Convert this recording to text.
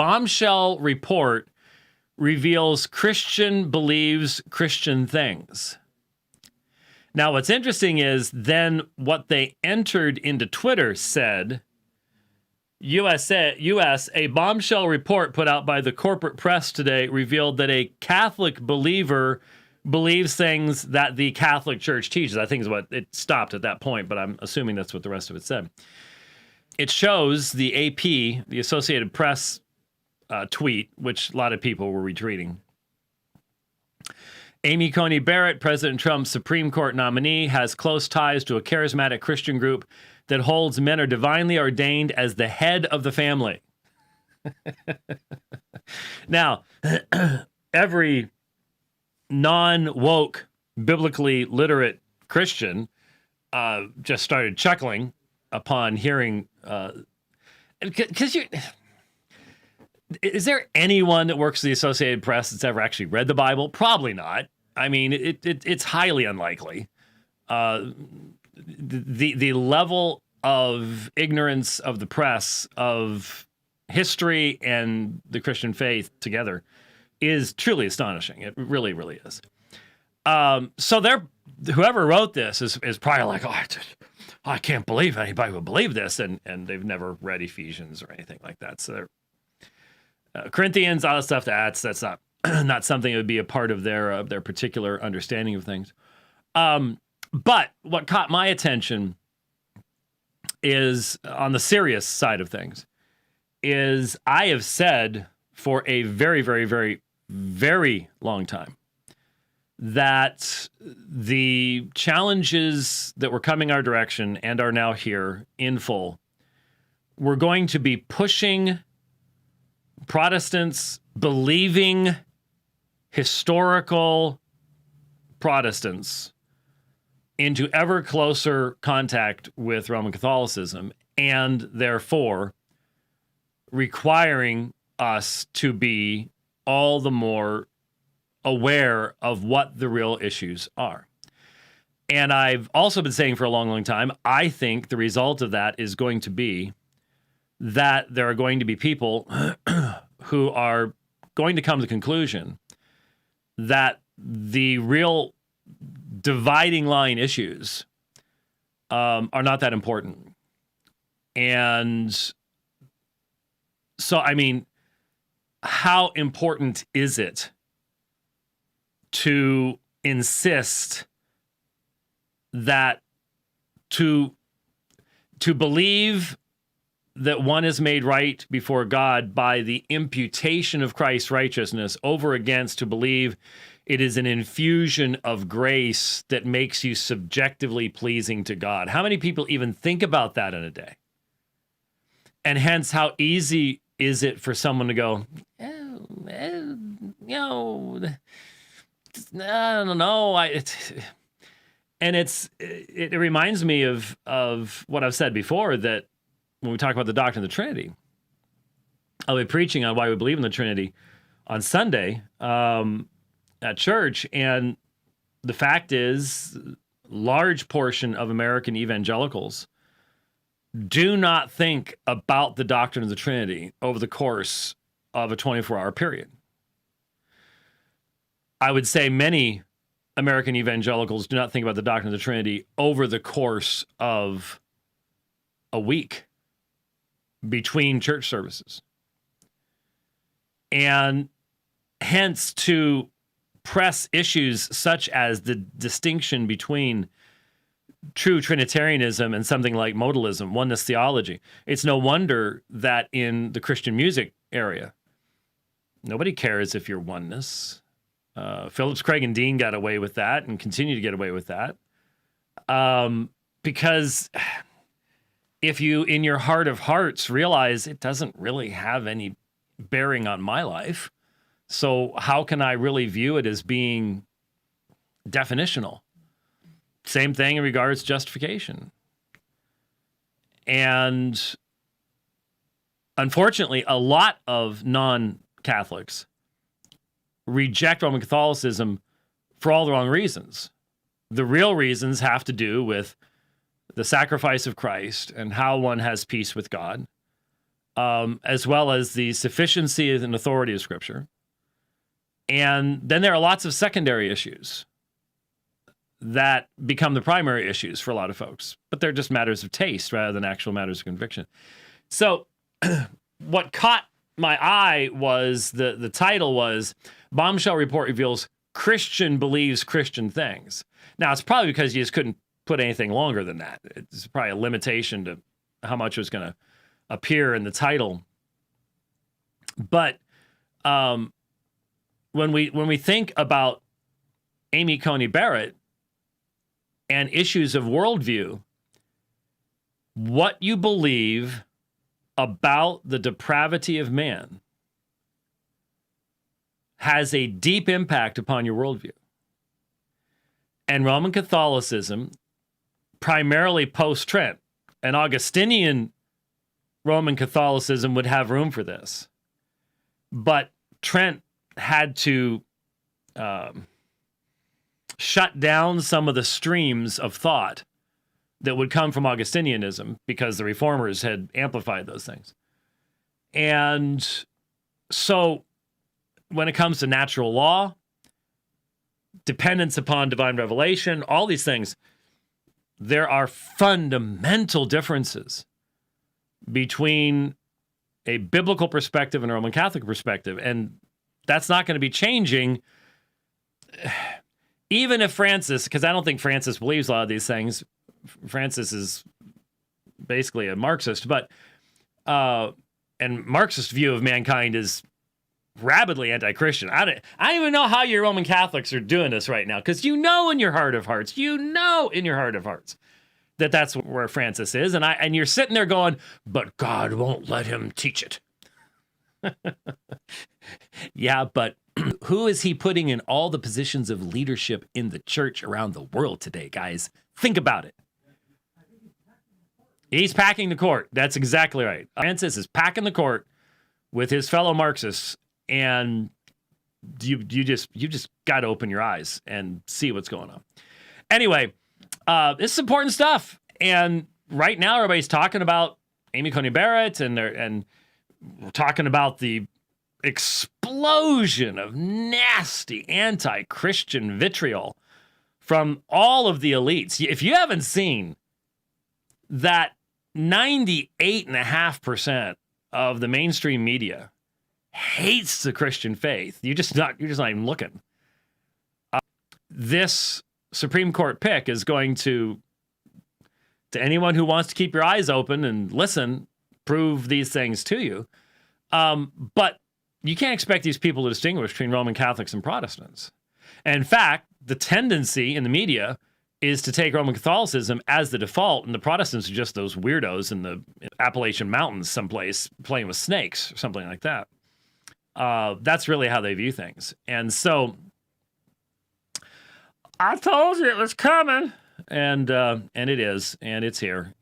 bombshell report reveals Christian believes Christian things. Now, what's interesting is then what they entered into Twitter said, U.S., a bombshell report put out by the corporate press today revealed that a Catholic believer believes things that the Catholic Church teaches. I think is what it stopped at that point, but I'm assuming that's what the rest of it said. It shows the AP, the Associated Press tweet, which a lot of people were retweeting. Amy Coney Barrett, President Trump's Supreme Court nominee, has close ties to a charismatic Christian group that holds men are divinely ordained as the head of the family. Now, every non-woke, biblically literate Christian just started chuckling upon hearing, because is there anyone that works for the Associated Press that's ever actually read the Bible? Probably not. I mean, it's highly unlikely. The level of ignorance of the press, of history and the Christian faith together is truly astonishing. It really, really is. So whoever wrote this is probably like, I can't believe anybody would believe this, and they've never read Ephesians or anything like that. So they're Corinthians, all that stuff. That's not not something that would be a part of their particular understanding of things. But what caught my attention is on the serious side of things. Is I have said for a very, very, very, very long time that the challenges that were coming our direction and are now here in full were going to be pushing Protestants, believing historical Protestants, into ever closer contact with Roman Catholicism, and therefore requiring us to be all the more aware of what the real issues are. And I've also been saying for a long, long time, I think the result of that is going to be that there are going to be people who are going to come to the conclusion that the real dividing line issues are not that important. And so, I mean, how important is it to insist that to believe that one is made right before God by the imputation of Christ's righteousness over against to believe it is an infusion of grace that makes you subjectively pleasing to God? How many people even think about that in a day? And hence, how easy is it for someone to go, I don't know. It reminds me of what I've said before, that when we talk about the doctrine of the Trinity, I'll be preaching on why we believe in the Trinity on Sunday at church. And the fact is, large portion of American evangelicals do not think about the doctrine of the Trinity over the course of a 24-hour period. I would say many American evangelicals do not think about the doctrine of the Trinity over the course of a week between church services. And hence, to press issues such as the distinction between true Trinitarianism and something like modalism, oneness theology, it's no wonder that in the Christian music area, nobody cares if you're oneness. Phillips, Craig, and Dean got away with that and continue to get away with that. Because if you, in your heart of hearts, realize it doesn't really have any bearing on my life, so how can I really view it as being definitional? Same thing in regards to justification. And unfortunately, a lot of non-Catholics reject Roman Catholicism for all the wrong reasons. The real reasons have to do with the sacrifice of Christ and how one has peace with God. as well as the sufficiency and authority of Scripture. And then there are lots of secondary issues that become the primary issues for a lot of folks, but they're just matters of taste rather than actual matters of conviction. So what caught my eye was the title was Bombshell Report Reveals Christian Believes Christian Things. Now, it's probably because you just couldn't put anything longer than that. It's probably a limitation to how much was going to appear in the title. But when we think about Amy Coney Barrett and issues of worldview, what you believe about the depravity of man has a deep impact upon your worldview. And Roman Catholicism, primarily post-Trent, and Augustinian Roman Catholicism would have room for this. But Trent had to shut down some of the streams of thought that would come from Augustinianism because the reformers had amplified those things. And so when it comes to natural law, dependence upon divine revelation, all these things, there are fundamental differences between a biblical perspective and a Roman Catholic perspective. And that's not going to be changing, even if Francis, because I don't think Francis believes a lot of these things. Francis is basically a Marxist, but and Marxist view of mankind is rabidly anti-Christian. I don't even know how you Roman Catholics are doing this right now, because you know in your heart of hearts, that that's where Francis is, and you're sitting there going, but God won't let him teach it. Yeah, but who is he putting in all the positions of leadership in the church around the world today, guys? Think about it. He's packing the court. That's exactly right. Francis is packing the court with his fellow Marxists, and you just got to open your eyes and see what's going on. Anyway, this is important stuff, and right now everybody's talking about Amy Coney Barrett, and we're talking about the explosion of nasty anti-Christian vitriol from all of the elites. If you haven't seen that 98.5% of the mainstream media hates the Christian faith, you're just not even looking. This Supreme Court pick is going to anyone who wants to keep your eyes open and listen, prove these things to you. But you can't expect these people to distinguish between Roman Catholics and Protestants. And in fact, the tendency in the media is to take Roman Catholicism as the default, and the Protestants are just those weirdos in the Appalachian Mountains someplace playing with snakes or something like that. That's really how they view things. And so I told you it was coming, and it is, and it's here.